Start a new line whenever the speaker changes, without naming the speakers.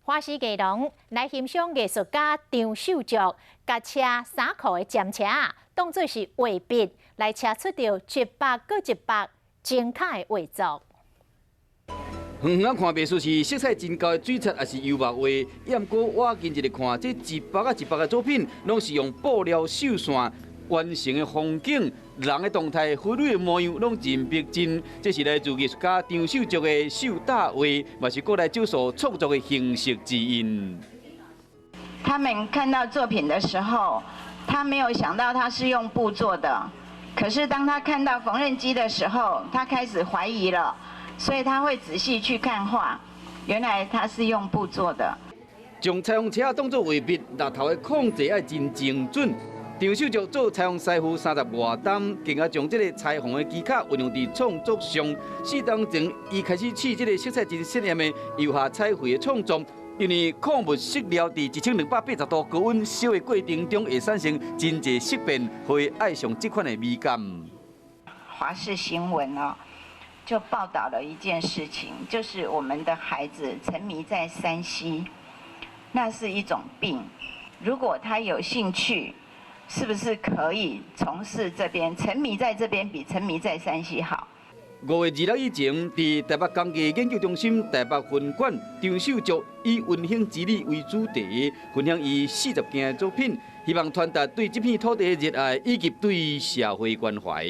花市艺廊来欣赏艺术家张秀竹甲车衫裤的尖车当作是画笔来车出着一百个一百精巧的画作。
远远看袂出是色彩真高的水彩，还是油墨画。毋过我近一日看，这一百个作品，拢是用布料绣线完成的风景、人的动态、花蕊的模样，拢真逼真。这是来自艺术家张秀竹的手打画，嘛是过来少数创作的形式之一。
他们看到作品的时候，他没有想到他是用布做的，可是当他看到缝纫机的时候，他开始怀疑了。 所以他会仔细去看画，原来他是用布做的。
将彩虹车当作画笔，拿头的控制要真精准。张秀竹做彩虹师傅30外担，更加将这个彩虹的技巧运用伫创作上。4当前，伊开始试这个色彩真鲜艳的油画彩绘的创作。因为矿物色料伫1280度高温烧的过程中，会产生真侪色变，会爱上这款的美感。
华视新闻哦。 就报道了一件事情，就是我们的孩子沉迷在3C， 那是一种病。如果他有兴趣，是不是可以从事这边？沉迷在这边比沉迷在3C 好。
5月26日以前，伫台北工艺研究中心台北分馆，张秀竹以温馨之旅为主题，分享伊40件作品，希望传达对这片土地的热爱以及对社会关怀。